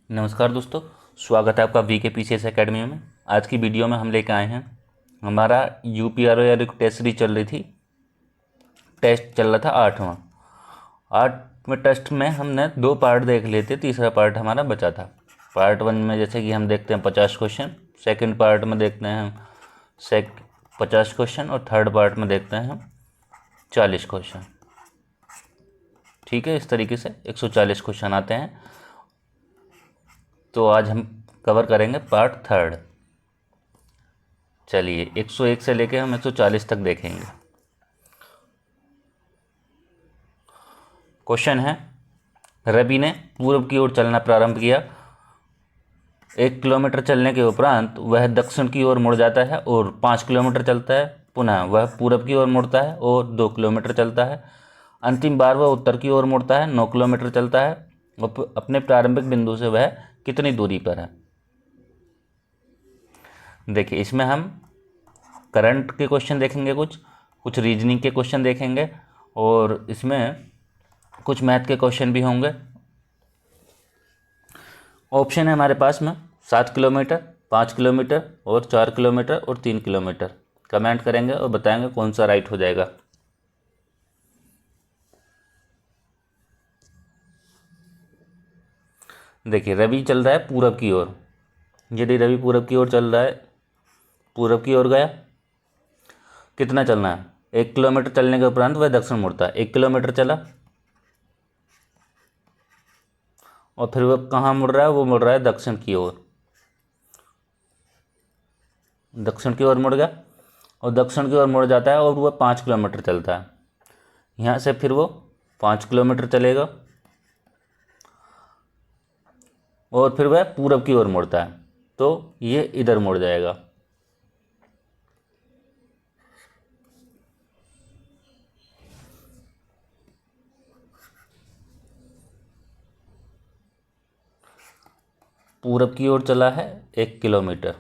नमस्कार दोस्तों, स्वागत है आपका VKPCS एकेडमी में। आज की वीडियो में हम लेकर आए हैं हमारा UPRO यानी टेस्ट सीरीज चल रही थी। टेस्ट चल रहा था 8वें टेस्ट में हमने 2 पार्ट देख लिए थे, तीसरा पार्ट हमारा बचा था। पार्ट 1 में जैसे कि हम देखते हैं 50 क्वेश्चन, सेकंड पार्ट में देखते हैं हम 50 क्वेश्चन और थर्ड पार्ट में देखते हैं हम 40 क्वेश्चन। ठीक है, इस तरीके से 140 क्वेश्चन आते हैं। तो आज हम कवर करेंगे पार्ट 3। चलिए 101 से लेकर हम 140 तक देखेंगे। क्वेश्चन है, रवि ने पूर्व की ओर चलना प्रारंभ किया। 1 किलोमीटर चलने के उपरांत वह दक्षिण की ओर मुड़ जाता है और 5 किलोमीटर चलता है। पुनः वह पूर्व की ओर मुड़ता है और 2 किलोमीटर चलता है। अंतिम बार वह उत्तर की ओर मुड़ता है, 9 किलोमीटर चलता है। अपने प्रारंभिक बिंदु से वह कितनी दूरी पर है? देखिए, इसमें हम करंट के क्वेश्चन देखेंगे, कुछ रीजनिंग के क्वेश्चन देखेंगे और इसमें कुछ मैथ के क्वेश्चन भी होंगे। ऑप्शन है हमारे पास में 7 किलोमीटर, 5 किलोमीटर और 4 किलोमीटर और 3 किलोमीटर। कमेंट करेंगे और बताएंगे कौन सा राइट हो जाएगा। देखिए, रवि चल रहा है पूरब की ओर। यदि रवि पूरब की ओर चल रहा है, पूरब की ओर गया, कितना चलना है? 1 किलोमीटर चलने के उपरांत वह दक्षिण मुड़ता है। 1 किलोमीटर चला और फिर वह कहाँ मुड़ रहा है? वो मुड़ रहा है दक्षिण की ओर। दक्षिण की ओर मुड़ गया और दक्षिण की ओर मुड़ जाता है और वह 5 किलोमीटर चलता है। यहाँ से फिर वो 5 किलोमीटर चलेगा और फिर वह पूरब की ओर मुड़ता है, तो ये इधर मुड़ जाएगा। पूरब की ओर चला है 1 किलोमीटर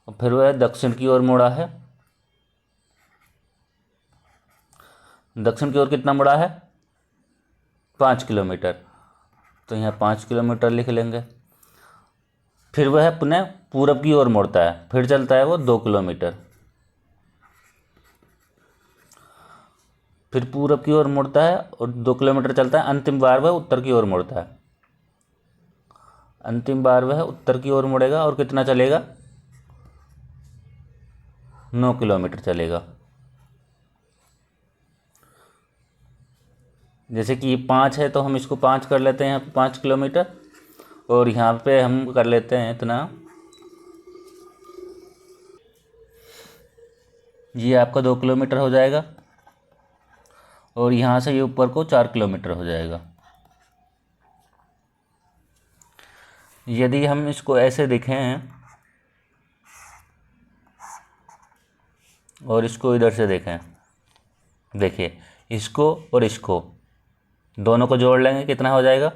और फिर वह दक्षिण की ओर मुड़ा है। दक्षिण की ओर कितना मुड़ा है? 5 किलोमीटर। तो यहाँ 5 किलोमीटर लिख लेंगे। फिर वह पुनः पूरब की ओर मुड़ता है, फिर चलता है वो 2 किलोमीटर। फिर पूरब की ओर मुड़ता है और 2 किलोमीटर चलता है। अंतिम बार वह उत्तर की ओर मुड़ता है। अंतिम बार वह उत्तर की ओर मुड़ेगा और कितना चलेगा? 9 किलोमीटर चलेगा। जैसे कि ये 5 है तो हम इसको 5 कर लेते हैं, यहाँ पे 5 किलोमीटर, और यहाँ पे हम कर लेते हैं इतना। ये आपका 2 किलोमीटर हो जाएगा और यहाँ से ये ऊपर को 4 किलोमीटर हो जाएगा। यदि हम इसको ऐसे देखें और इसको इधर से देखें, देखिए इसको और इसको दोनों को जोड़ लेंगे, कितना हो जाएगा?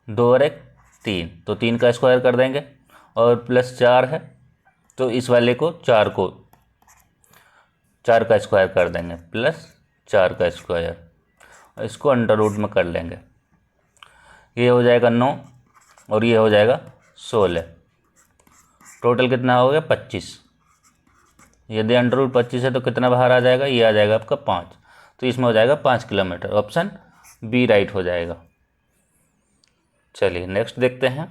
2 और 1 3, तो 3 का स्क्वायर कर देंगे और प्लस 4 है तो इस वाले को 4 का स्क्वायर कर देंगे, प्लस 4 का स्क्वायर, और इसको अंडर रूट में कर लेंगे। ये हो जाएगा 9 और ये हो जाएगा 16। टोटल कितना हो गया? 25। यदि अंडर रूट 25 है तो कितना बाहर आ जाएगा? ये आ जाएगा आपका 5। तो इसमें हो जाएगा 5 किलोमीटर। ऑप्शन बी राइट हो जाएगा। चलिए नेक्स्ट देखते हैं।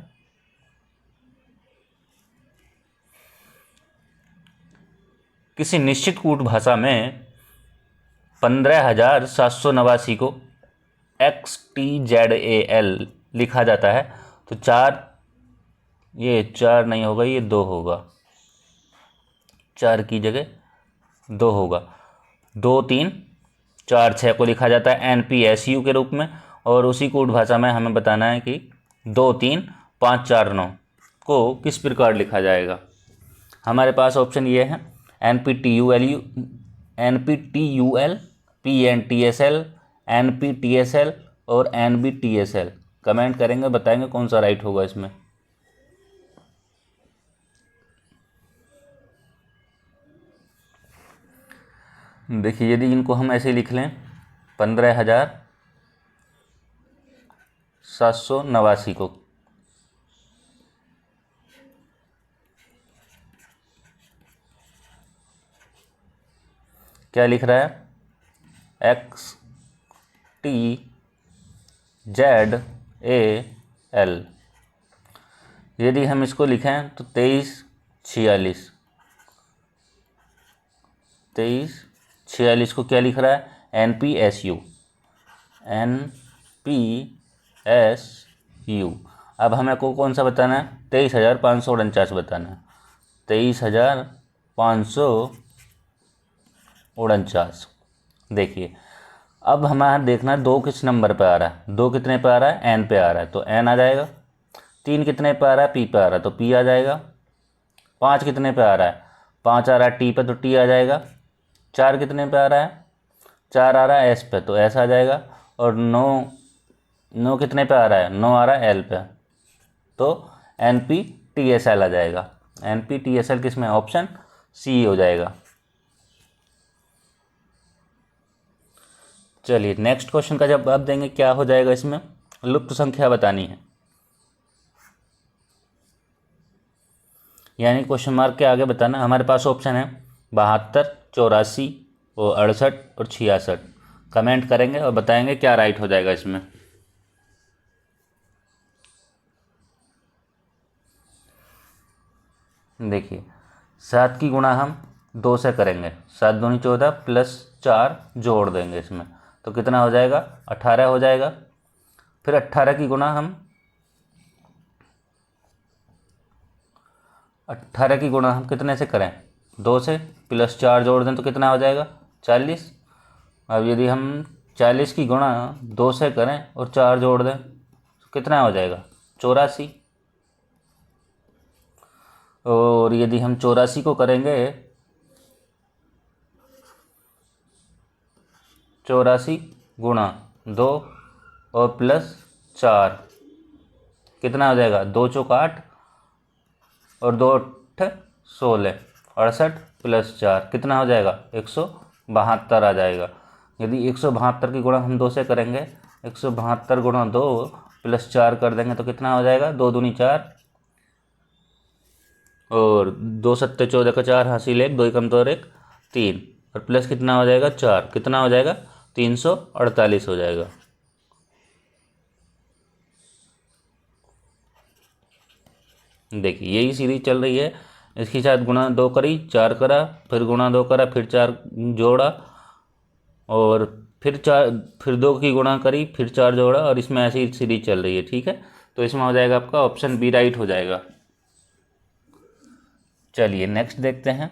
किसी निश्चित कूट भाषा में 15,789 को XTZAL लिखा जाता है, तो 4, ये 4 नहीं होगा, ये 2 होगा। 4 की जगह 2 होगा। 2 3 4 6 को लिखा जाता है NPSU के रूप में, और उसी कूट भाषा में हमें बताना है कि 2 3 5 4 9 को किस प्रकार लिखा जाएगा। हमारे पास ऑप्शन ये है NPTUL, PNTSL, NPTSL और NBTSL। कमेंट करेंगे, बताएंगे कौन सा राइट होगा इसमें। देखिए, यदि इनको हम ऐसे लिख लें 15,789 789 को क्या लिख रहा है, XTZAL। यदि हम इसको लिखें तो 2346 को क्या लिख रहा है, NPSU। अब हमें को कौन सा बताना है, 23,549 बताना है, 23,549। देखिए अब हमारा देखना है 2 किस नंबर पे आ रहा है, 2 कितने पे आ रहा है, N पे आ रहा है तो N आ जाएगा। 3 कितने पे आ रहा है, P पे आ रहा है तो P आ जाएगा। 5 कितने पे आ रहा है, 5 आ रहा है T पे तो T आ जाएगा। 4 कितने पे आ रहा है, 4 आ रहा है S पे तो S आ जाएगा। और 9 कितने पे आ रहा है, 9 आ रहा है L पे तो NPTSL आ जाएगा। NPTSL किस में, ऑप्शन C हो जाएगा। चलिए नेक्स्ट क्वेश्चन का जवाब देंगे, क्या हो जाएगा इसमें, लुप्त संख्या बतानी है, यानी क्वेश्चन मार्क के आगे बताना। हमारे पास ऑप्शन है 72, 84 और 68 और 66। कमेंट करेंगे और बताएंगे क्या राइट हो जाएगा इसमें। देखिए 7 की गुणा हम 2 से करेंगे, 7 दूनी 14 प्लस 4 जोड़ देंगे इसमें तो कितना हो जाएगा, 18 हो जाएगा। फिर 18 की गुणा हम 18 की गुणा हम कितने से करें, 2 से, प्लस 4 जोड़ दें तो कितना हो जाएगा, 40। अब यदि हम 40 की गुणा 2 से करें और 4 जोड़ दें तो कितना हो जाएगा, 84। और यदि हम 84 को करेंगे 84 गुणा 2 और प्लस 4 कितना हो जाएगा, 2 चौका 8 और 2 8 16, 68 प्लस 4 कितना हो जाएगा, 172 आ जाएगा। यदि 172 की गुणा हम 2 से करेंगे, 172 गुणा 2 प्लस 4 कर देंगे तो कितना हो जाएगा, 2 दूनी 4 और 2 सत्ते 14 का 4 हासिल 1, 2 एकम तो 1 3 और प्लस कितना हो जाएगा 4, कितना हो जाएगा 348 हो जाएगा। देखिए यही सीरीज चल रही है, इसके साथ गुणा 2 करी, 4 करा, फिर गुणा 2 करा, फिर 4 जोड़ा और फिर 2 की गुणा करी, फिर 4 जोड़ा और इसमें ऐसी सीरीज चल रही है। ठीक है, तो इसमें हो जाएगा आपका ऑप्शन बी राइट हो जाएगा। चलिए नेक्स्ट देखते हैं।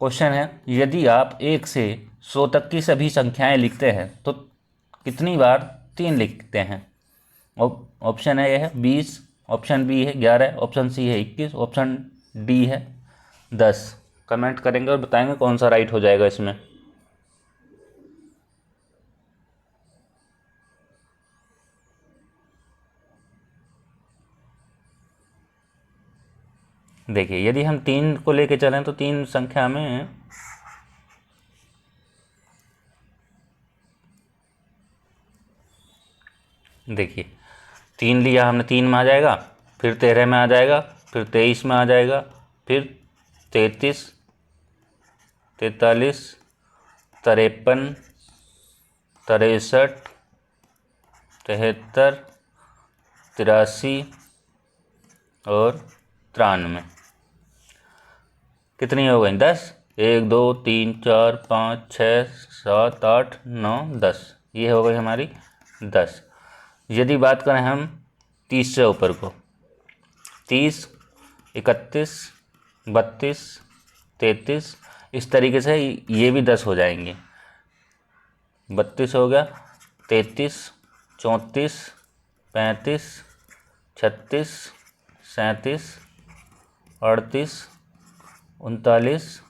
क्वेश्चन है, यदि आप 1 से 100 तक की सभी संख्याएं लिखते हैं तो कितनी बार 3 लिखते हैं। ऑप्शन ए है 20, ऑप्शन बी है 11, ऑप्शन सी है 21, ऑप्शन डी है 10। कमेंट करेंगे और बताएंगे कौन सा राइट हो जाएगा इसमें। देखिए यदि हम 3 को लेके चलें तो 3 संख्या में देखिए 3 लिया हमने, 3 में आ जाएगा, फिर 13 में आ जाएगा, फिर 23 में आ जाएगा, फिर 33, 43, 53, 63, 73, 83 और 93। कितनी हो गई, 10। 1 2 3 4 5 6 7 8 9 10, ये हो गई हमारी 10। यदि बात करें हम 30 से ऊपर को, 30, 31, 32, 33, इस तरीके से ये भी 10 हो जाएंगे। 32 हो गया, 33, 34, 35, 36, 37, 38, 39,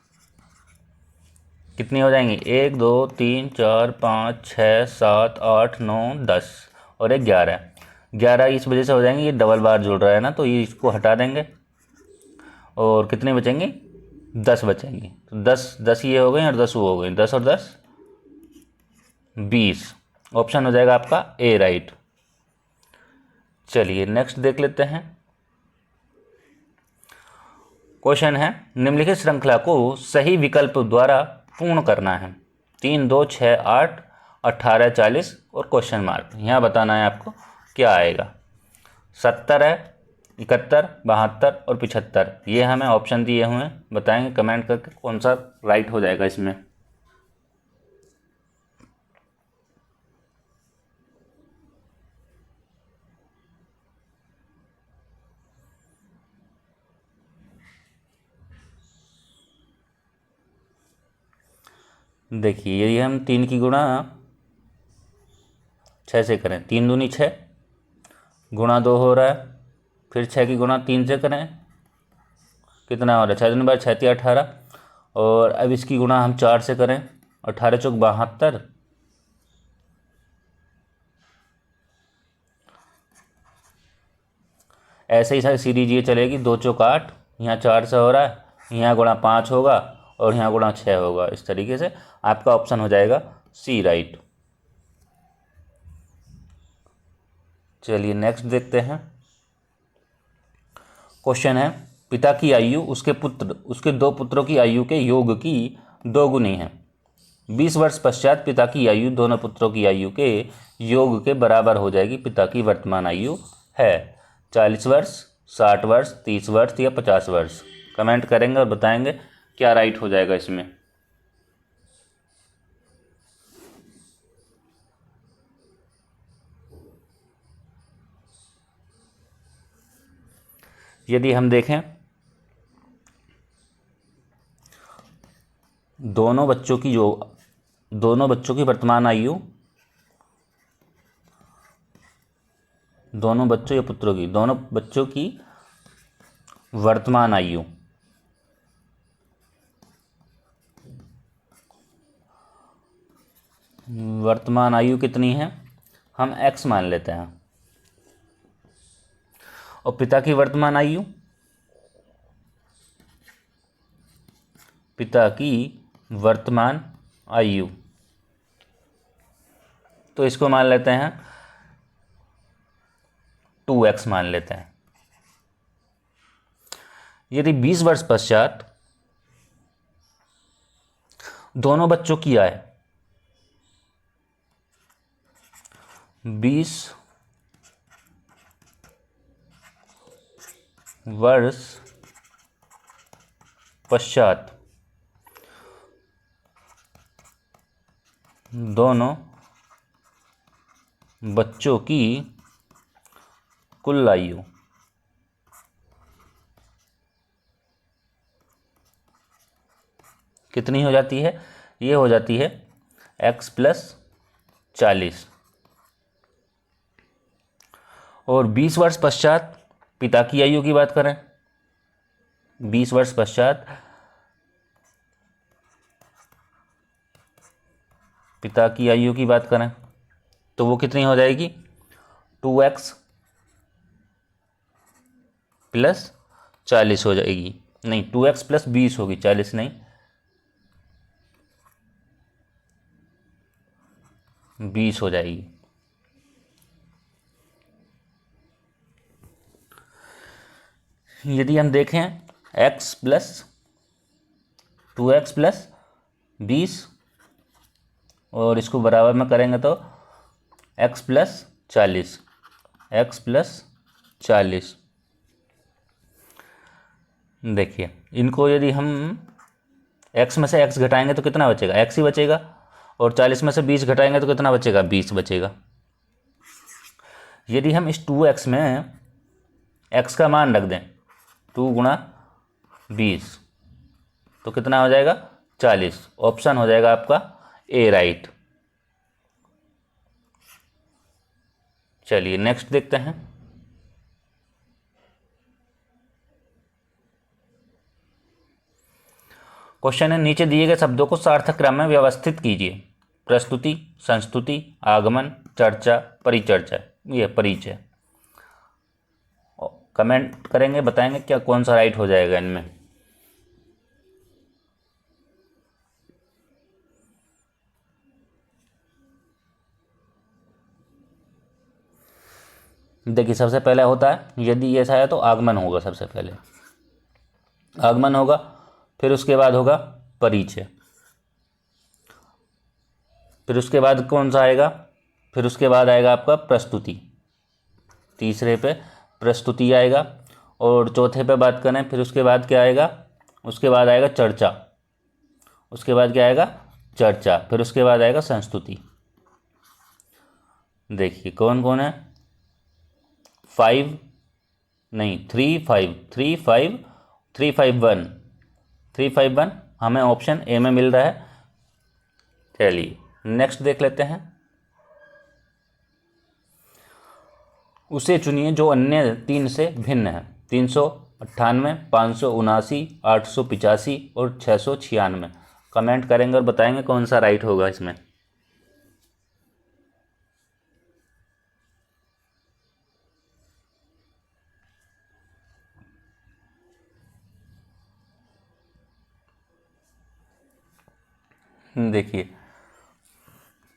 कितनी हो जाएंगी, 1 2 3 4 5 6 7 8 9 10 और एक 11 इस वजह से हो जाएंगे, ये डबल बार जुड़ रहा है ना तो ये इसको हटा देंगे और कितने बचेंगे, 10 बचेंगे। तो 10 ये हो गए और 10 वो हो गए, 10 और 10 20 ऑप्शन हो जाएगा आपका ए राइट। चलिए नेक्स्ट देख लेते हैं। क्वेश्चन है निम्नलिखित श्रृंखला को सही विकल्प द्वारा पूर्ण करना है। 3, 2, 6, 8, 18, 40 और क्वेश्चन मार्क। यहाँ बताना है आपको क्या आएगा। 70 है, 71, 72 और 75। ये हमें ऑप्शन दिए हुए हैं, बताएंगे कमेंट करके कौन सा राइट हो जाएगा इसमें। देखिए यदि हम 3 की गुणा 6 से करें, 3 दूनी 6, गुणा 2 हो रहा है, फिर 6 की गुणा 3 से करें, कितना हो रहा है, 6 दूनी 12, 6 3 18, और अब इसकी गुणा हम 4 से करें, 18 चौक 72, ऐसे ही सारी सीरीज ये चलेगी। 2 चौक 8, यहाँ 4 से हो रहा है, यहाँ गुणा 5 होगा और यहाँ गुणा 6 होगा। इस तरीके से आपका ऑप्शन हो जाएगा सी राइट। चलिए नेक्स्ट देखते हैं। क्वेश्चन है पिता की आयु उसके 2 पुत्रों की आयु के योग की 2 गुनी है। 20 वर्ष पश्चात पिता की आयु दोनों पुत्रों की आयु के योग के बराबर हो जाएगी। पिता की वर्तमान आयु है 40 वर्ष, 60 वर्ष, 30 वर्ष या 50 वर्ष। कमेंट करेंगे और बताएंगे क्या राइट हो जाएगा इसमें। यदि हम देखें दोनों बच्चों की वर्तमान आयु, दोनों बच्चों या पुत्रों की, दोनों बच्चों की वर्तमान आयु कितनी है, हम x मान लेते हैं। और पिता की वर्तमान आयु तो इसको मान लेते हैं 2x मान लेते हैं। यदि 20 वर्ष पश्चात दोनों बच्चों की आय 20 वर्ष पश्चात दोनों बच्चों की कुल आयु कितनी हो जाती है, ये हो जाती है x + 40। और 20 वर्ष पश्चात पिता की आयु की बात करें, 20 वर्ष पश्चात पिता की आयु की बात करें तो वो कितनी हो जाएगी, 2x + 40 हो जाएगी। नहीं, 2x + 20 होगी, 40 नहीं, 20 हो जाएगी। यदि हम देखें x + 2x + 20 और इसको बराबर में करेंगे तो x + 40। देखिए इनको यदि हम x में से x घटाएंगे तो कितना बचेगा, x ही बचेगा, और 40 में से 20 घटाएंगे तो कितना बचेगा, 20 बचेगा। यदि हम इस 2x में x का मान रख दें 2 × 20 तो कितना हो जाएगा, 40। ऑप्शन हो जाएगा आपका ए राइट। चलिए नेक्स्ट देखते हैं। क्वेश्चन है नीचे दिए गए शब्दों को सार्थक क्रम में व्यवस्थित कीजिए। प्रस्तुति, संस्तुति, आगमन, चर्चा, परिचर्चा। ये परिचय। कमेंट करेंगे, बताएंगे क्या कौन सा राइट हो जाएगा इनमें। देखिए सबसे पहले होता है, यदि ये ऐसा है तो आगमन होगा, सबसे पहले आगमन होगा, फिर उसके बाद होगा परिचय, फिर उसके बाद कौन सा आएगा, फिर उसके बाद आएगा आपका प्रस्तुति, तीसरे पे प्रस्तुति आएगा, और चौथे पे बात करें फिर उसके बाद क्या आएगा, उसके बाद आएगा चर्चा, उसके बाद क्या आएगा चर्चा, फिर उसके बाद आएगा संस्तुति। देखिए कौन कौन है, 5 नहीं 3 5 3 5 3 5 1 3 5 1 हमें ऑप्शन ए में मिल रहा है। चलिए नेक्स्ट देख लेते हैं। उसे चुनिए जो अन्य 3 से भिन्न है, 398, 579, 885 और 696। कमेंट करेंगे और बताएंगे कौन सा राइट होगा इसमें। देखिए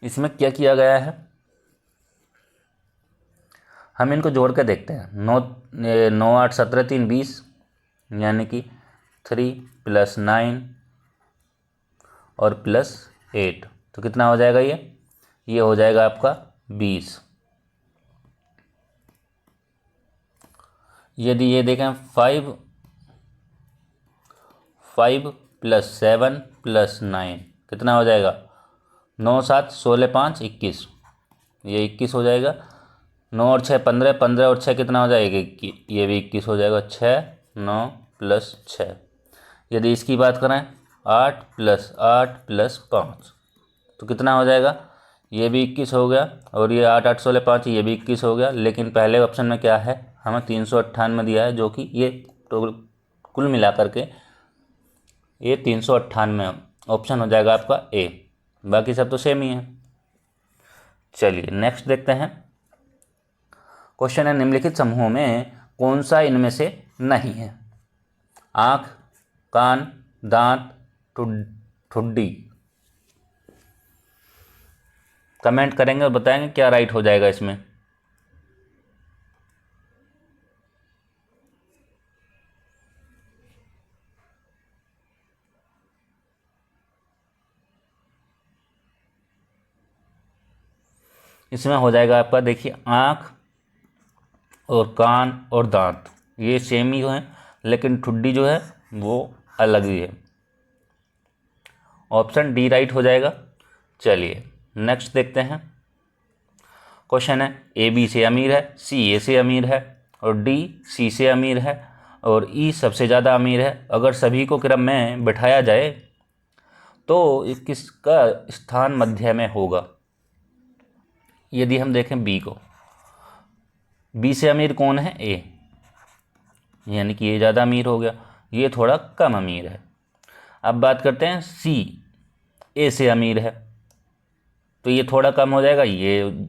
इसमें क्या किया गया है, हम इनको जोड़ के देखते हैं। 9 8 17 3 20, यानी कि 3 + 9 और +8, तो कितना हो जाएगा ये हो जाएगा आपका 20। यदि ये देखें 5 + 7 + 9 कितना हो जाएगा, 9 7 16 5 21, ये 21 हो जाएगा। 9 और 6 15, 15 और 6 कितना हो जाएगा, ये भी 21 हो जाएगा। 6 9 + 6। यदि इसकी बात करें 8 + 8 + 5 तो कितना हो जाएगा, ये भी 21 हो गया, और ये 8 8 16 5 ये भी 21 हो गया। लेकिन पहले ऑप्शन में क्या है, हमें 398 दिया है, जो कि ये तो कुल मिलाकर के ये 398 ऑप्शन हो जाएगा आपका ए, बाकी सब तो सेम ही है। चलिए नेक्स्ट देखते हैं। क्वेश्चन है, निम्नलिखित समूहों में कौन सा इनमें से नहीं है, आँख, कान, दांत, ठुड्डी। कमेंट करेंगे और बताएंगे क्या राइट हो जाएगा इसमें। इसमें हो जाएगा आपका, देखिए आँख और कान और दांत ये सेम ही हैं, लेकिन ठुड्डी जो है वो अलग ही है। ऑप्शन डी राइट हो जाएगा। चलिए नेक्स्ट देखते हैं। क्वेश्चन है, ए बी से अमीर है, सी ए से अमीर है और डी सी से अमीर है और ई सबसे ज़्यादा अमीर है। अगर सभी को क्रम में बिठाया जाए तो किसका स्थान मध्य में होगा। यदि हम देखें बी को, बी से अमीर कौन है, ए, यानी कि ये ज़्यादा अमीर हो गया, ये थोड़ा कम अमीर है। अब बात करते हैं सी, ए से अमीर है तो ये थोड़ा कम हो जाएगा, ये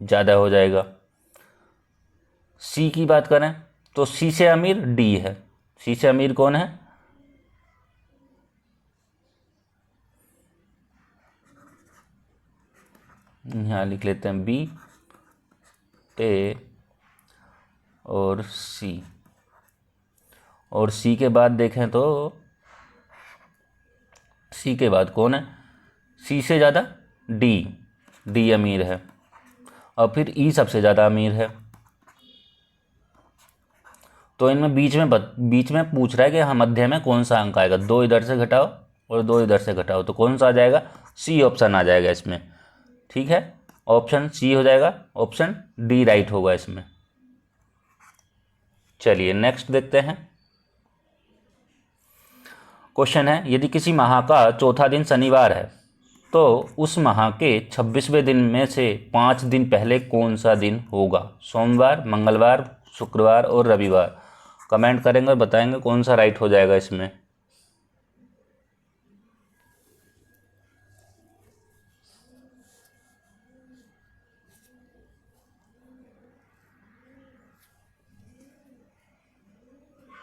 ज़्यादा हो जाएगा। सी की बात करें तो सी से अमीर डी है, सी से अमीर कौन है, यहाँ लिख लेते हैं बी, ए और सी। और सी के बाद देखें तो सी के बाद कौन है, सी से ज़्यादा डी, डी अमीर है, और फिर ई सबसे ज़्यादा अमीर है। तो इनमें बीच में पूछ रहा है कि हाँ मध्य में कौन सा अंक आएगा, 2 इधर से घटाओ और 2 इधर से घटाओ, तो कौन सा आ जाएगा, सी ऑप्शन आ जाएगा इसमें। ठीक है, ऑप्शन सी हो जाएगा, ऑप्शन डी राइट होगा इसमें। चलिए नेक्स्ट देखते हैं। क्वेश्चन है, यदि किसी माह का चौथा दिन शनिवार है तो उस माह के 26वें दिन में से 5 दिन पहले कौन सा दिन होगा, सोमवार, मंगलवार, शुक्रवार और रविवार। कमेंट करेंगे और बताएंगे कौन सा राइट हो जाएगा इसमें।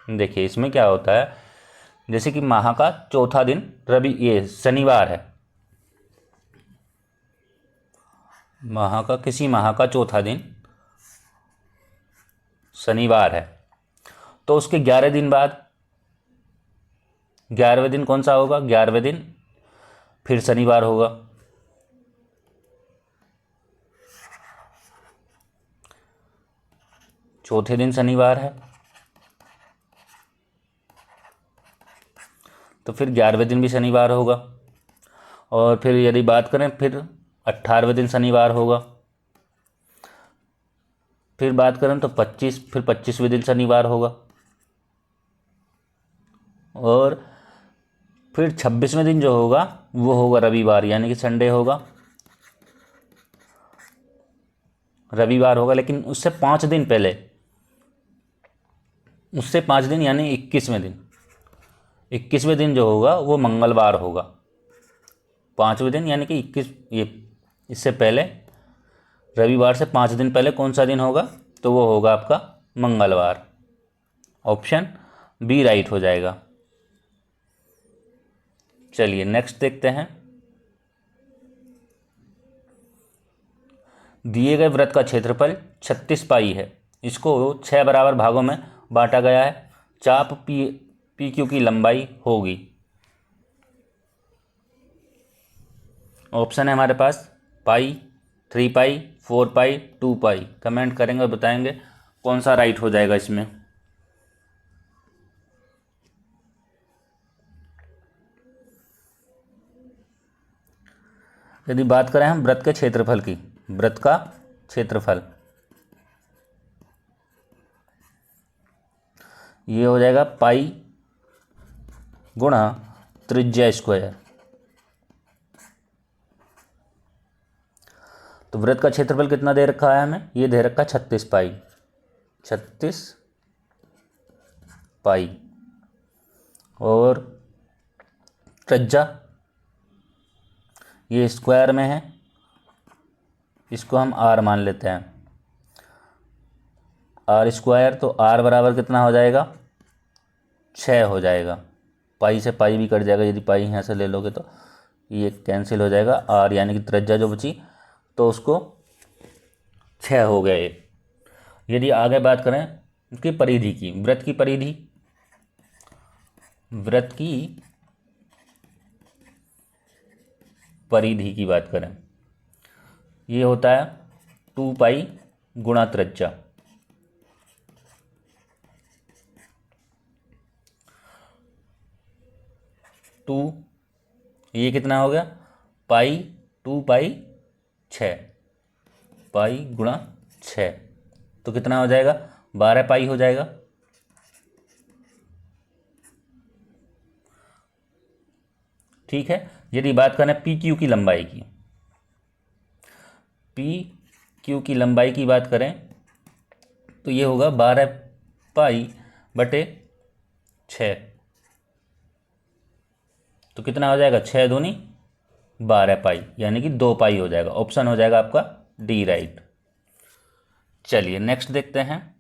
देखिए इसमें क्या होता है, जैसे कि माह का चौथा दिन ये शनिवार है, किसी माह का चौथा दिन शनिवार है, तो उसके 11 दिन बाद 11वें दिन कौन सा होगा? 11वें दिन फिर शनिवार होगा। चौथे दिन शनिवार है, तो फिर 11वें दिन भी शनिवार होगा। और फिर यदि बात करें फिर 18वें दिन शनिवार होगा। फिर बात करें तो 25वें दिन शनिवार होगा। और फिर 26वें दिन जो होगा वो होगा रविवार, यानी कि संडे होगा, रविवार होगा। लेकिन उससे 5 दिन पहले, उससे 5 दिन यानी 21वें दिन जो होगा वो मंगलवार होगा। 5वें दिन यानी कि 21, ये इससे पहले रविवार से 5 दिन पहले कौन सा दिन होगा? तो वो होगा आपका मंगलवार। ऑप्शन बी राइट हो जाएगा। चलिए नेक्स्ट देखते हैं। दिए गए वृत्त का क्षेत्रफल 36 पाई है। इसको 6 बराबर भागों में बांटा गया है। चाप पी क्यू की लंबाई होगी। ऑप्शन है हमारे पास पाई, 3 पाई, 4 पाई, 2 पाई। कमेंट करेंगे और बताएंगे कौन सा राइट हो जाएगा इसमें। यदि बात करें हम वृत्त के क्षेत्रफल की, वृत्त का क्षेत्रफल ये हो जाएगा पाई गुणा त्रिज्या स्क्वायर। तो वृत्त का क्षेत्रफल कितना दे रखा है हमें? ये दे रखा 36 पाई, 36 पाई। और त्रिज्या ये स्क्वायर में है, इसको हम आर मान लेते हैं, आर स्क्वायर। तो आर बराबर कितना हो जाएगा? 6 हो जाएगा। पाई से पाई भी कट जाएगा, यदि पाई यहाँ से ले लोगे तो ये कैंसिल हो जाएगा। आर यानी कि त्रिज्या जो बची तो उसको 6 हो गए। यदि आगे बात करें उसकी परिधि की, वृत्त की परिधि, वृत्त की परिधि की बात करें, ये होता है 2 पाई गुणा त्रिज्या। टू ये कितना हो गया? पाई, 2 पाई 6, पाई गुणा 6, तो कितना हो जाएगा? 12 पाई हो जाएगा। ठीक है। यदि बात करें पी क्यू की लंबाई की, पी क्यू की लंबाई की बात करें तो ये होगा 12 पाई बटे 6, तो कितना हो जाएगा? 6 दूनी 12 पाई, यानी कि 2 पाई हो जाएगा। ऑप्शन हो जाएगा आपका डी राइट। चलिए नेक्स्ट देखते हैं।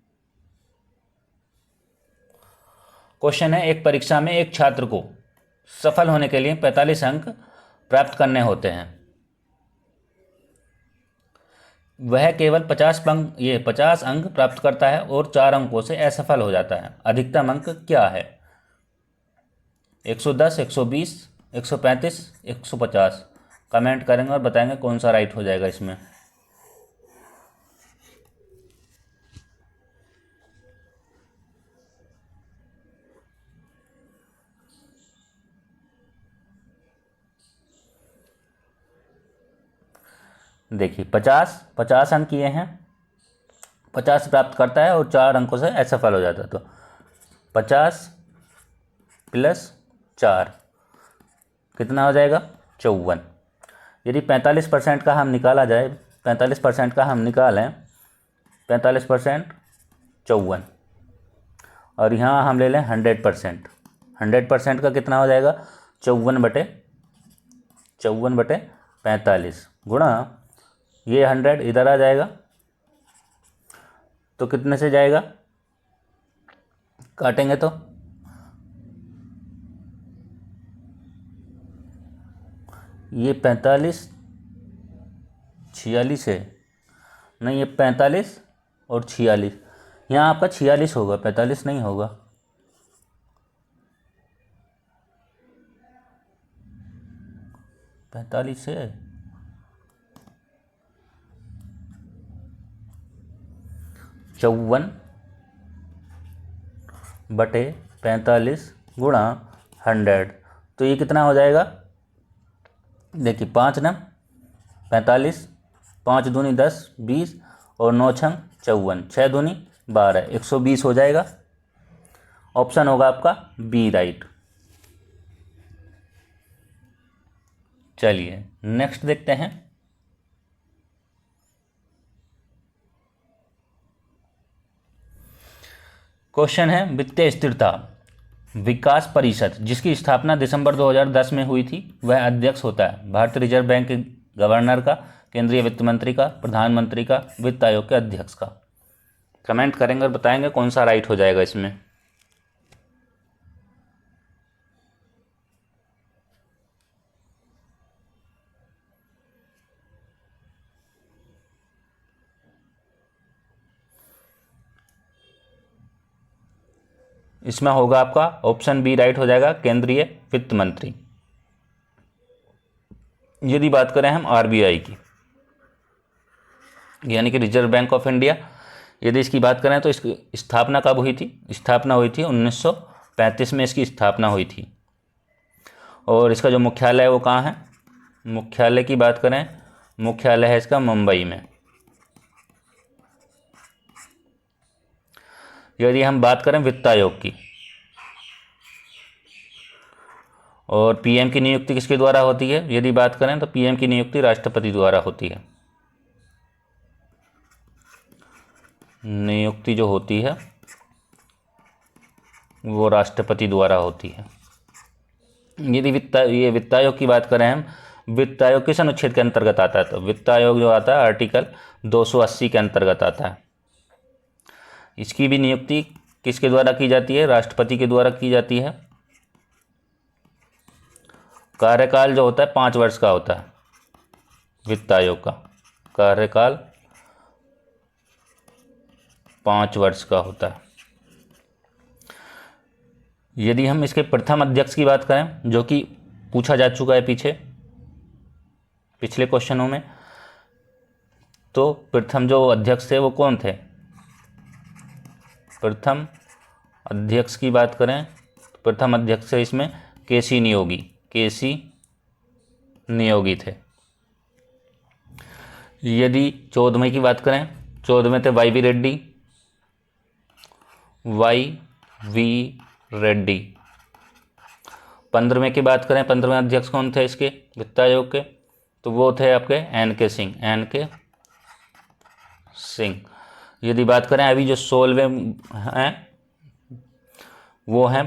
क्वेश्चन है, एक परीक्षा में एक छात्र को सफल होने के लिए 45 अंक प्राप्त करने होते हैं। वह केवल 50 अंक प्राप्त करता है और 4 अंकों से असफल हो जाता है। अधिकतम अंक क्या है? 110, 120, 135, 150। कमेंट करेंगे और बताएंगे कौन सा राइट हो जाएगा इसमें। देखिए 50 अंक किए हैं, 50 प्राप्त करता है और 4 अंकों से असफल हो जाता है। तो 50 + 4 कितना हो जाएगा? 54। यदि 45% का हम निकाला जाए, 45% का हम निकालें, 45% 54, और यहाँ हम ले लें 100%। 100% का कितना हो जाएगा? 54/45 गुणा ये 100 इधर आ जाएगा, तो कितने से जाएगा? काटेंगे तो ये 45, 46 है, नहीं ये 45 और 46, यहाँ आपका 46 होगा, 45 नहीं होगा। पैंतालीस है, 54/45 गुणा 100, तो ये कितना हो जाएगा? देखिए 5 न 45, 5 दूनी 10, 20 और 9 छंग 54, 6 दूनी 12, 120 हो जाएगा। ऑप्शन होगा आपका बी राइट। चलिए नेक्स्ट देखते हैं। क्वेश्चन है वित्तीय स्थिरता विकास परिषद जिसकी स्थापना दिसंबर 2010 में हुई थी, वह अध्यक्ष होता है भारतीय रिजर्व बैंक के गवर्नर का, केंद्रीय वित्त मंत्री का, प्रधानमंत्री का, वित्त आयोग के अध्यक्ष का। कमेंट करेंगे और बताएंगे कौन सा राइट हो जाएगा इसमें। इसमें होगा आपका ऑप्शन बी राइट हो जाएगा, केंद्रीय वित्त मंत्री। यदि बात करें हम आरबीआई की, यानी कि रिजर्व बैंक ऑफ इंडिया, यदि इसकी बात करें तो इसकी स्थापना कब हुई थी? स्थापना हुई थी 1935 में इसकी स्थापना हुई थी। और इसका जो मुख्यालय है वो कहाँ है? मुख्यालय की बात करें, मुख्यालय है इसका मुंबई में। यदि हम बात करें वित्त आयोग की, और पीएम की नियुक्ति किसके द्वारा होती है? यदि बात करें तो पीएम की नियुक्ति राष्ट्रपति द्वारा होती है। नियुक्ति जो होती है वो राष्ट्रपति द्वारा होती है। यदि वित्त आयोग की बात करें हम, वित्त आयोग किस अनुच्छेद के अंतर्गत आता है? तो वित्त आयोग जो आता है आर्टिकल 280 के अंतर्गत आता है। इसकी भी नियुक्ति किसके द्वारा की जाती है? राष्ट्रपति के द्वारा की जाती है। कार्यकाल जो होता है 5 वर्ष का होता है। वित्त आयोग का कार्यकाल 5 वर्ष का होता है। यदि हम इसके प्रथम अध्यक्ष की बात करें, जो कि पूछा जा चुका है पिछले क्वेश्चनों में, तो प्रथम जो अध्यक्ष थे वो कौन थे? प्रथम अध्यक्ष की बात करें तो प्रथम अध्यक्ष है इसमें केसी नियोगी थे। यदि 14वें की बात करें, 14वें थे वाई वी रेड्डी। 15वें की बात करें, 15वें अध्यक्ष कौन थे इसके वित्त आयोग के? तो वो थे आपके एन के सिंह। यदि बात करें अभी जो 16वें हैं, वो हैं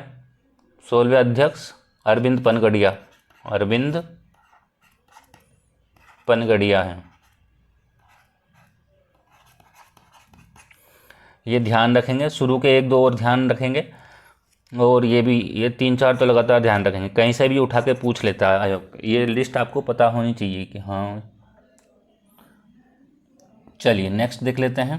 16वें अध्यक्ष अरविंद पनगड़िया हैं। ये ध्यान रखेंगे, शुरू के 1-2 और ध्यान रखेंगे, और ये 3-4 तो लगातार ध्यान रखेंगे, कहीं से भी उठा के पूछ लेता है आयोग। ये लिस्ट आपको पता होनी चाहिए कि हाँ। चलिए नेक्स्ट देख लेते हैं।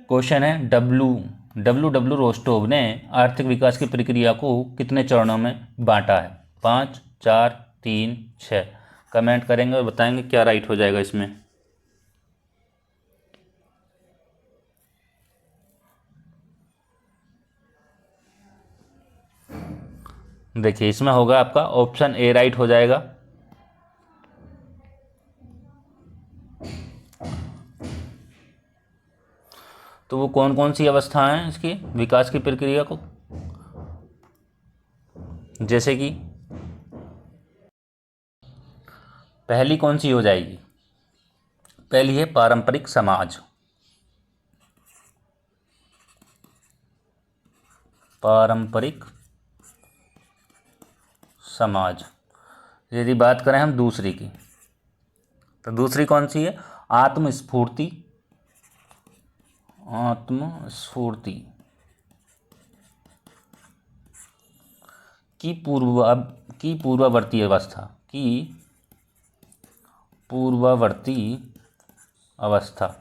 क्वेश्चन है डब्ल्यू रोस्टोव ने आर्थिक विकास की प्रक्रिया को कितने चरणों में बांटा है? 5, 4, 3, 6। कमेंट करेंगे और बताएंगे क्या राइट हो जाएगा इसमें। देखिए इसमें होगा आपका ऑप्शन ए राइट हो जाएगा। तो वो कौन कौन सी अवस्थाएं हैं इसकी विकास की प्रक्रिया को? जैसे कि पहली कौन सी हो जाएगी? पहली है पारंपरिक समाज। यदि बात करें हम दूसरी की, तो दूसरी कौन सी है? आत्मस्फूर्ति की पूर्ववर्ती अवस्था।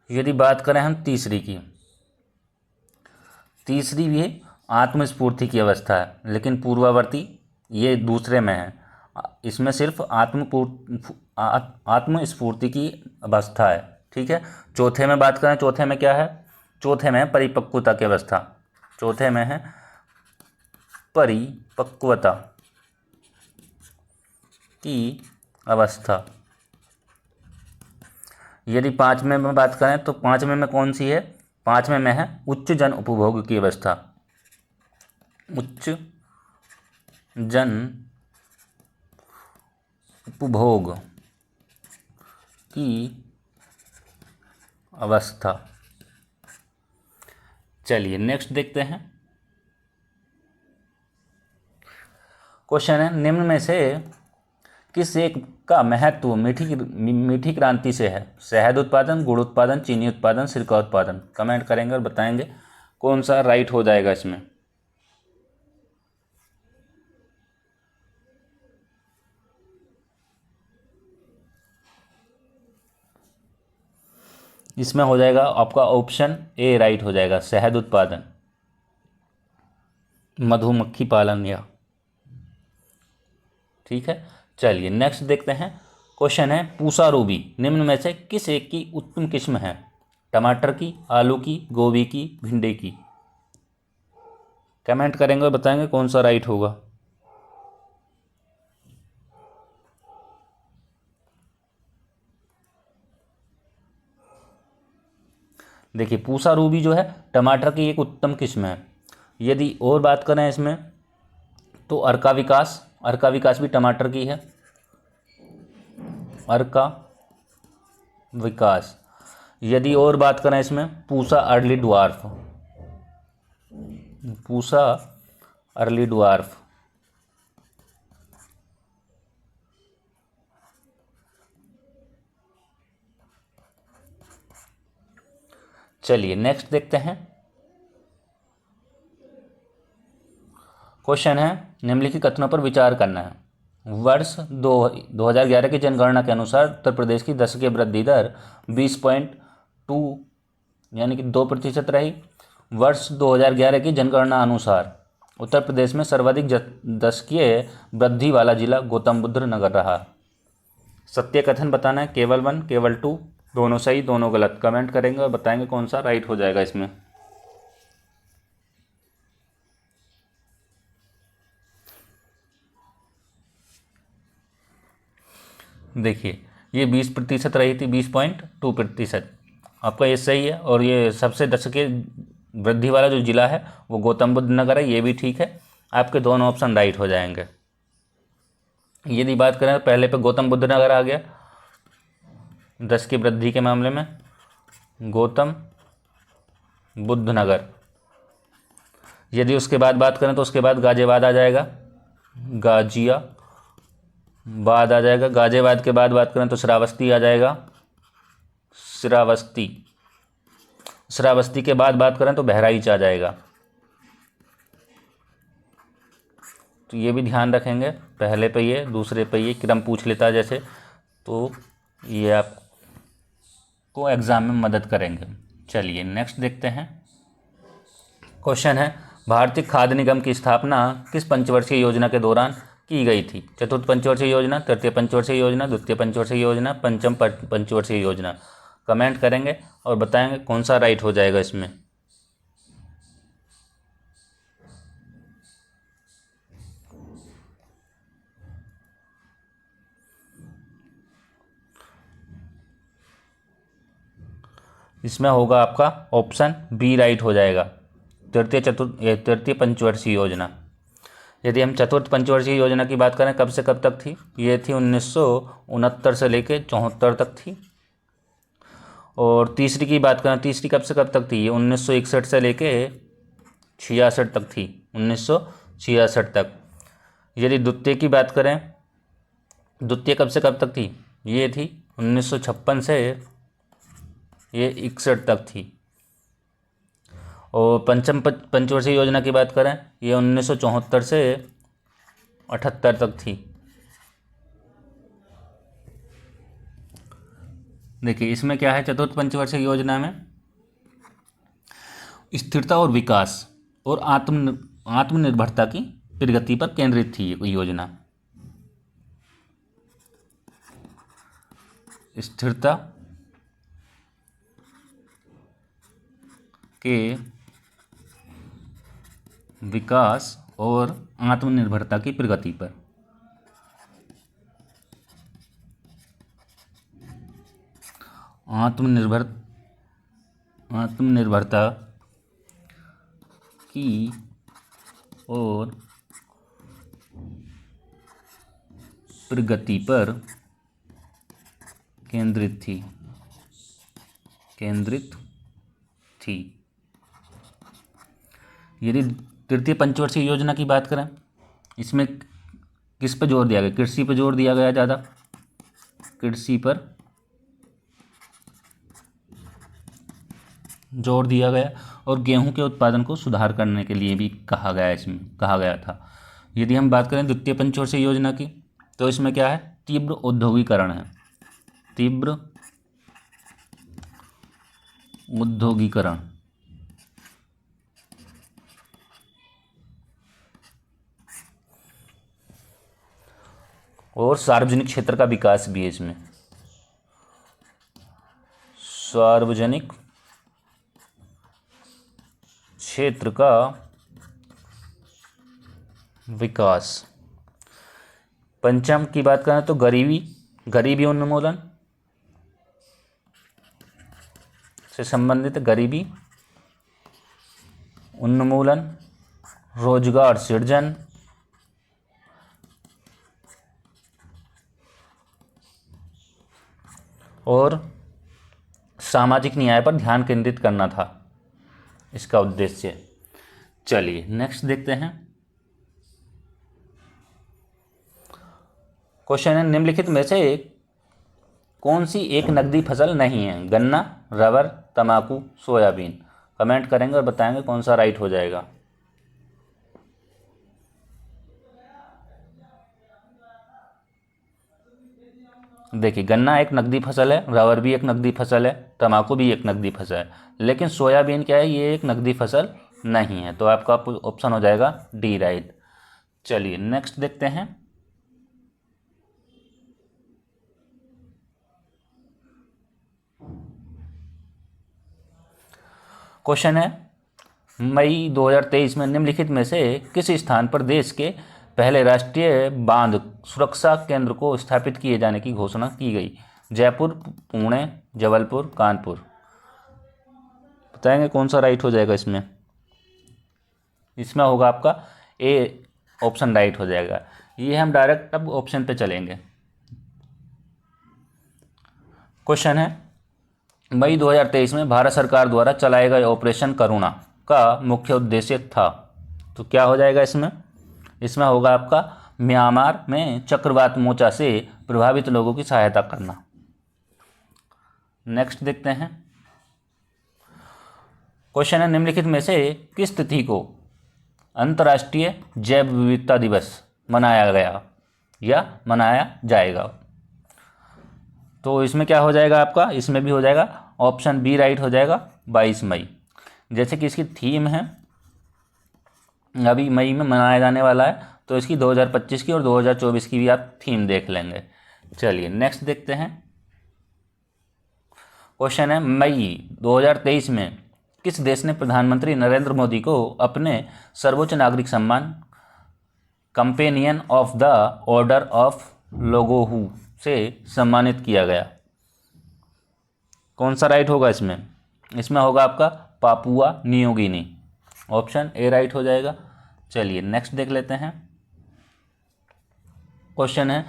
यदि बात करें हम तीसरी की, तीसरी भी आत्मस्फूर्ति की अवस्था है, लेकिन पूर्वावर्ती ये दूसरे में है। इसमें सिर्फ आत्मस्फूर्ति की अवस्था है। ठीक है। चौथे में बात करें, चौथे में क्या है? चौथे में है परिपक्वता की अवस्था। चौथे में है परिपक्वता की अवस्था। यदि पाँचवें में बात करें तो पाँचवें में कौन सी है? पाँचवें में है उच्च जन उपभोग की अवस्था। उच्च जन उपभोग की अवस्था। चलिए नेक्स्ट देखते हैं। क्वेश्चन है, निम्न में से किस एक का महत्व मीठी क्रांति से है? शहद उत्पादन, गुड़ उत्पादन, चीनी उत्पादन, सिरका उत्पादन। कमेंट करेंगे और बताएंगे कौन सा राइट हो जाएगा इसमें। इसमें हो जाएगा आपका ऑप्शन ए राइट हो जाएगा, शहद उत्पादन, मधुमक्खी पालन या। ठीक है। चलिए नेक्स्ट देखते हैं। क्वेश्चन है, पूसा रूबी निम्न में से किस एक की उत्तम किस्म है? टमाटर की, आलू की, गोभी की, भिंडी की। कमेंट करेंगे और बताएंगे कौन सा राइट होगा। देखिए पूसा रूबी जो है टमाटर की एक उत्तम किस्म है। यदि और बात करें इसमें तो अर्का विकास, अर्का विकास भी टमाटर की है, अर्का विकास। यदि और बात करें इसमें Pusa early dwarf, Pusa early dwarf. चलिए नेक्स्ट देखते हैं। क्वेश्चन है, निम्नलिखित कथनों पर विचार करना है। वर्ष 2011 की जनगणना के अनुसार उत्तर प्रदेश की दशकीय वृद्धि दर 20.2 यानी कि 2% रही। वर्ष 2011 की जनगणना अनुसार उत्तर प्रदेश में सर्वाधिक दशकीय वृद्धि वाला जिला गौतम बुद्ध नगर रहा। सत्य कथन बताना है, केवल 1, केवल 2, दोनों सही, दोनों गलत। कमेंट करेंगे और बताएंगे कौन सा राइट हो जाएगा इसमें। देखिए ये 20% रही थी, 20.2%। आपका ये सही है। और ये सबसे दशकीय वृद्धि वाला जो जिला है वो गौतम बुद्ध नगर है, ये भी ठीक है। आपके दोनों ऑप्शन राइट हो जाएंगे। यदि बात करें पहले पे गौतम बुद्ध नगर आ गया 10 की वृद्धि के मामले में, गौतम बुद्ध नगर। यदि उसके बाद बात करें तो उसके बाद गाजियाबाद आ जाएगा, गाजियाबाद आ जाएगा। गाजियाबाद के बाद बात करें तो श्रावस्ती आ जाएगा, श्रावस्ती। श्रावस्ती के बाद बात करें तो बहराइच आ जाएगा। तो ये भी ध्यान रखेंगे, पहले पे ये, दूसरे पे ये, क्रम पूछ लेता है जैसे, तो ये आपको एग्ज़ाम में मदद करेंगे। चलिए नेक्स्ट देखते हैं। क्वेश्चन है, भारतीय खाद्य निगम की स्थापना किस पंचवर्षीय योजना के दौरान की गई थी? चतुर्थ पंचवर्षीय योजना, तृतीय पंचवर्षीय योजना, द्वितीय पंचवर्षीय योजना, पंचम पंचवर्षीय योजना। कमेंट करेंगे और बताएंगे कौन सा राइट हो जाएगा इसमें। इसमें होगा आपका ऑप्शन बी राइट हो जाएगा, तृतीय पंचवर्षीय योजना। यदि हम चतुर्थ पंचवर्षीय योजना की बात करें कब से कब तक थी? ये थी 1969 से लेके 74 तक थी। और तीसरी की बात करें, तीसरी कब से कब तक थी? ये 1961 से लेके 66 तक थी, 1966 तक। यदि द्वितीय की बात करें, द्वितीय कब से कब तक थी? ये थी 1956 से ये 61 तक थी। और पंचम पंचवर्षीय योजना की बात करें, ये 1974 से 78 तक थी। देखिए इसमें क्या है, चतुर्थ पंचवर्षीय योजना में स्थिरता और विकास और आत्मनिर्भरता की प्रगति पर केंद्रित थी ये योजना। स्थिरता के विकास और आत्मनिर्भरता की प्रगति पर। आत्मनिर्भरता की और प्रगति पर केंद्रित थी। यदि तृतीय पंचवर्षीय योजना की बात करें, इसमें किस पर जोर दिया गया? कृषि पर जोर दिया गया ज़्यादा, कृषि पर जोर दिया गया और गेहूं के उत्पादन को सुधार करने के लिए भी कहा गया था। यदि हम बात करें द्वितीय पंचवर्षीय योजना की, तो इसमें क्या है? तीव्र औद्योगिकरण है, तीव्र औद्योगिकरण और सार्वजनिक क्षेत्र का विकास भी है इसमें। सार्वजनिक क्षेत्र का विकास। पंचम की बात करें तो गरीबी उन्मूलन से संबंधित गरीबी उन्मूलन, रोजगार सृजन और सामाजिक न्याय पर ध्यान केंद्रित करना था इसका उद्देश्य। चलिए नेक्स्ट देखते हैं। क्वेश्चन है, निम्नलिखित में से कौन सी एक नकदी फसल नहीं है? गन्ना, रबर, तंबाकू, सोयाबीन। कमेंट करेंगे और बताएंगे कौन सा राइट हो जाएगा। देखिए गन्ना एक नकदी फसल है, रबर भी एक नकदी फसल है, तंबाकू भी एक नकदी फसल है, लेकिन सोयाबीन क्या है? ये एक नकदी फसल नहीं है। तो आपका ऑप्शन हो जाएगा डी राइट। चलिए नेक्स्ट देखते हैं। क्वेश्चन है, मई 2023 में निम्नलिखित में से किस स्थान पर देश के पहले राष्ट्रीय बांध सुरक्षा केंद्र को स्थापित किए जाने की घोषणा की गई? जयपुर, पुणे, जबलपुर, कानपुर। बताएंगे कौन सा राइट हो जाएगा इसमें? इसमें होगा आपका ए ऑप्शन राइट हो जाएगा। ये हम डायरेक्ट अब ऑप्शन पे चलेंगे। क्वेश्चन है, मई 2023 में भारत सरकार द्वारा चलाए गए ऑपरेशन करुणा का मुख्य उद्देश्य था। तो क्या हो जाएगा इसमें? इसमें होगा आपका म्यांमार में चक्रवात मोचा से प्रभावित लोगों की सहायता करना। नेक्स्ट देखते हैं। क्वेश्चन है, निम्नलिखित में से किस तिथि को अंतर्राष्ट्रीय जैव विविधता दिवस मनाया गया या मनाया जाएगा? तो इसमें क्या हो जाएगा आपका? इसमें भी हो जाएगा ऑप्शन बी राइट हो जाएगा, 22 मई। जैसे कि इसकी थीम है अभी मई में मनाया जाने वाला है, तो इसकी 2025 की और 2024 की भी आप थीम देख लेंगे। चलिए नेक्स्ट देखते हैं। क्वेश्चन है, मई 2023 में किस देश ने प्रधानमंत्री नरेंद्र मोदी को अपने सर्वोच्च नागरिक सम्मान companion of the order of लोगोहू से सम्मानित किया गया? कौन सा राइट होगा इसमें? इसमें होगा आपका Papua New Guinea. Option A right हो जाएगा। चलिए नेक्स्ट देख लेते हैं। क्वेश्चन है,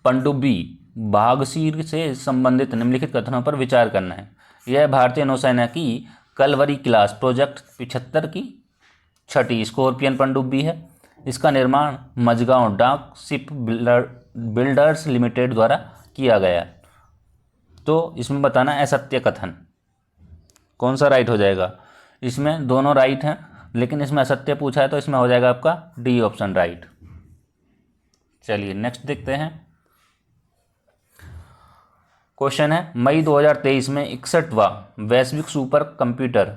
पनडुब्बी भागसीर से संबंधित निम्नलिखित कथनों पर विचार करना है। यह भारतीय नौसेना की कलवरी क्लास प्रोजेक्ट 75 की 6ठी स्कॉर्पियन पनडुब्बी है। इसका निर्माण मझगांव डाक शिप बिल्डर्स लिमिटेड द्वारा किया गया। तो इसमें बताना है असत्य कथन। कौन सा राइट हो जाएगा? इसमें दोनों राइट हैं, लेकिन इसमें असत्य पूछा है तो इसमें हो जाएगा आपका डी ऑप्शन राइट। चलिए नेक्स्ट देखते हैं। क्वेश्चन है मई 2023 में 61वां वैश्विक सुपर कंप्यूटर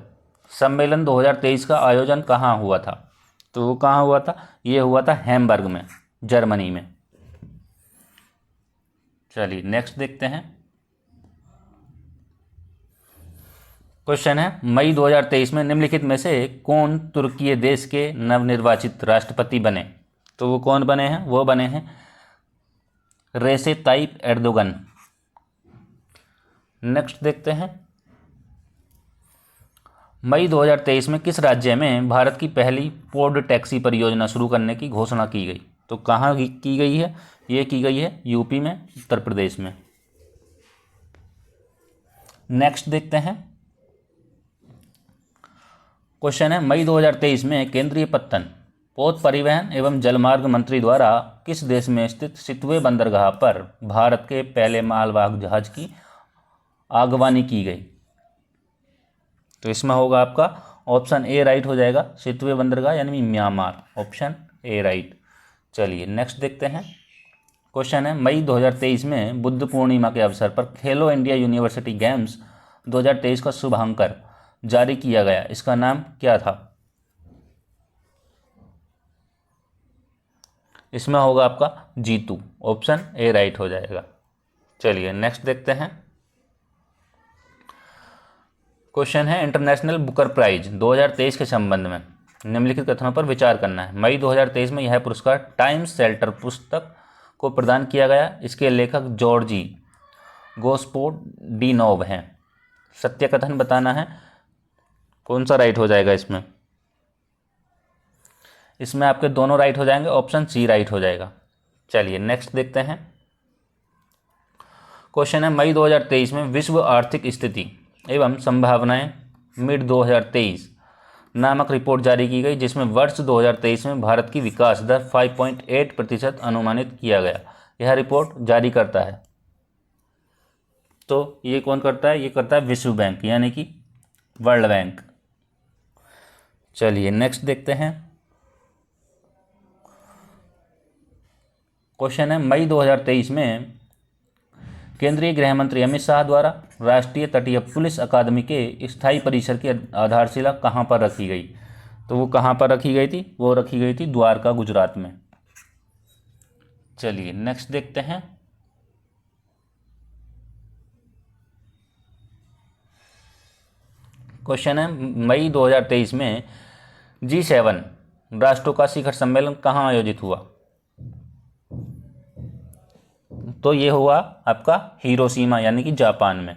सम्मेलन 2023 का आयोजन कहाँ हुआ था? तो वो कहाँ हुआ था? ये हुआ था हैम्बर्ग में, जर्मनी में। चलिए नेक्स्ट देखते हैं। क्वेश्चन है मई 2023 में निम्नलिखित में से कौन तुर्की देश के नवनिर्वाचित राष्ट्रपति बने? तो वो कौन बने हैं? वो बने हैं रेसेप ताइप एर्दोगन। नेक्स्ट देखते हैं। मई 2023 में किस राज्य में भारत की पहली पोड टैक्सी परियोजना शुरू करने की घोषणा की गई? तो कहाँ की गई है? ये की गई है यूपी में, उत्तर प्रदेश में। नेक्स्ट देखते हैं। क्वेश्चन है मई 2023 में केंद्रीय पोत परिवहन एवं जलमार्ग मंत्री द्वारा किस देश में स्थित सितवे बंदरगाह पर भारत के पहले मालवाहक जहाज की आगवानी की गई? तो इसमें होगा आपका ऑप्शन ए राइट हो जाएगा, सितवे बंदरगाह यानी म्यांमार, ऑप्शन ए राइट। चलिए नेक्स्ट देखते हैं। क्वेश्चन है मई 2023 में बुद्ध पूर्णिमा के अवसर पर खेलो इंडिया यूनिवर्सिटी गेम्स 2023 का शुभांकर जारी किया गया, इसका नाम क्या था? इसमें होगा आपका जीतू, ऑप्शन ए राइट हो जाएगा। चलिए नेक्स्ट देखते हैं। क्वेश्चन है इंटरनेशनल बुकर प्राइज 2023 के संबंध में निम्नलिखित कथनों पर विचार करना है। मई 2023 में यह पुरस्कार टाइम्स शेल्टर पुस्तक को प्रदान किया गया। इसके लेखक जॉर्जी गोस्पोडिनोव हैं। सत्य कथन बताना है, कौन सा राइट हो जाएगा इसमें? इसमें आपके दोनों राइट हो जाएंगे, ऑप्शन सी राइट हो जाएगा। चलिए नेक्स्ट देखते हैं। क्वेश्चन है मई 2023 में विश्व आर्थिक स्थिति एवं संभावनाएं मिड 2023 नामक रिपोर्ट जारी की गई, जिसमें वर्ष 2023 में भारत की विकास दर 5.8% अनुमानित किया गया। यह रिपोर्ट जारी करता है, तो ये कौन करता है? ये करता है विश्व बैंक यानी कि वर्ल्ड बैंक। चलिए नेक्स्ट देखते हैं। क्वेश्चन है मई 2023 में केंद्रीय गृह मंत्री अमित शाह द्वारा राष्ट्रीय तटीय पुलिस अकादमी के स्थायी परिसर की आधारशिला कहाँ पर रखी गई? तो वो कहाँ पर रखी गई थी? वो रखी गई थी द्वारका, गुजरात में। चलिए नेक्स्ट देखते हैं। क्वेश्चन है मई 2023 में G7 राष्ट्रों का शिखर सम्मेलन कहाँ आयोजित हुआ? तो ये हुआ आपका हिरोशिमा यानी कि जापान में।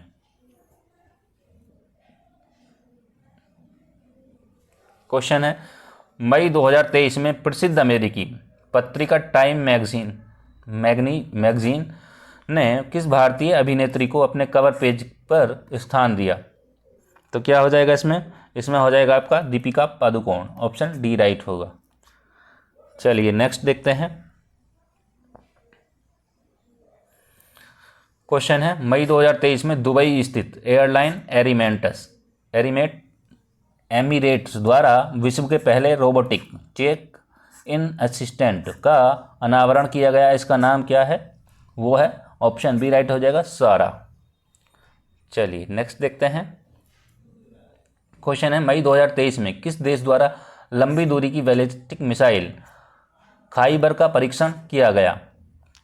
क्वेश्चन है मई 2023 में प्रसिद्ध अमेरिकी पत्रिका टाइम मैगजीन ने किस भारतीय अभिनेत्री को अपने कवर पेज पर स्थान दिया? तो क्या हो जाएगा इसमें? इसमें हो जाएगा आपका Deepika Padukone, option D right होगा। चलिए नेक्स्ट देखते हैं। क्वेश्चन है मई 2023 में दुबई स्थित एयरलाइन एमिरेट्स द्वारा विश्व के पहले रोबोटिक चेक इन असिस्टेंट का अनावरण किया गया, इसका नाम क्या है? वो है ऑप्शन बी राइट हो जाएगा, सारा। चलिए नेक्स्ट देखते हैं। क्वेश्चन है मई 2023 में किस देश द्वारा लंबी दूरी की बैलिस्टिक मिसाइल खाइबर का परीक्षण किया गया?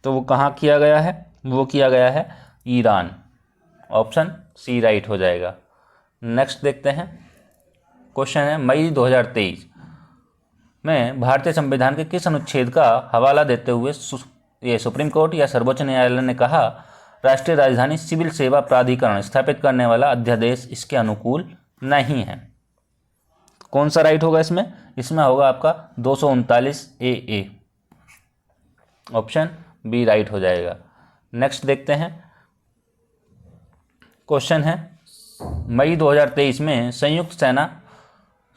तो वो कहाँ किया गया है? वो किया गया है ईरान, ऑप्शन सी राइट हो जाएगा। नेक्स्ट देखते हैं। क्वेश्चन है मई 2023 में भारतीय संविधान के किस अनुच्छेद का हवाला देते हुए ये सुप्रीम कोर्ट या सर्वोच्च न्यायालय ने कहा राष्ट्रीय राजधानी सिविल सेवा प्राधिकरण स्थापित करने वाला अध्यादेश इसके अनुकूल नहीं है? कौन सा राइट होगा इसमें? इसमें होगा आपका 239 AA, ऑप्शन बी राइट हो जाएगा। नेक्स्ट देखते हैं। क्वेश्चन है मई 2023 में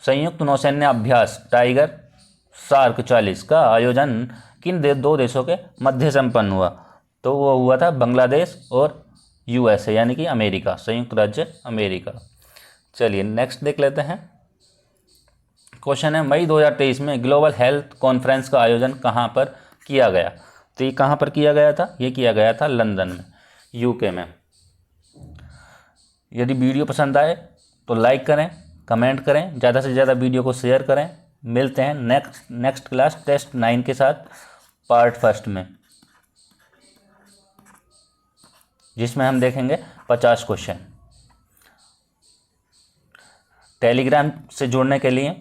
संयुक्त नौसैन्य अभ्यास टाइगर शार्क 40 का आयोजन किन दो देशों के मध्य संपन्न हुआ? तो वो हुआ था बांग्लादेश और USA यानी कि अमेरिका, संयुक्त राज्य अमेरिका। चलिए नेक्स्ट देख लेते हैं। क्वेश्चन है मई 2023 में ग्लोबल हेल्थ कॉन्फ्रेंस का आयोजन कहाँ पर किया गया? तो ये कहाँ पर किया गया था? ये किया गया था लंदन में, UK में। यदि वीडियो पसंद आए तो लाइक करें, कमेंट करें, ज़्यादा से ज़्यादा वीडियो को शेयर करें। मिलते हैं नेक्स्ट क्लास टेस्ट 9 के साथ पार्ट फर्स्ट में, जिसमें हम देखेंगे 50 क्वेश्चन। टेलीग्राम से जुड़ने के लिए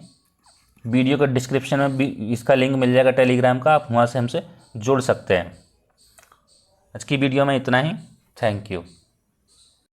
वीडियो के डिस्क्रिप्शन में भी इसका लिंक मिल जाएगा टेलीग्राम का, आप वहाँ से हमसे जुड़ सकते हैं। आज की वीडियो में इतना ही। Thank you.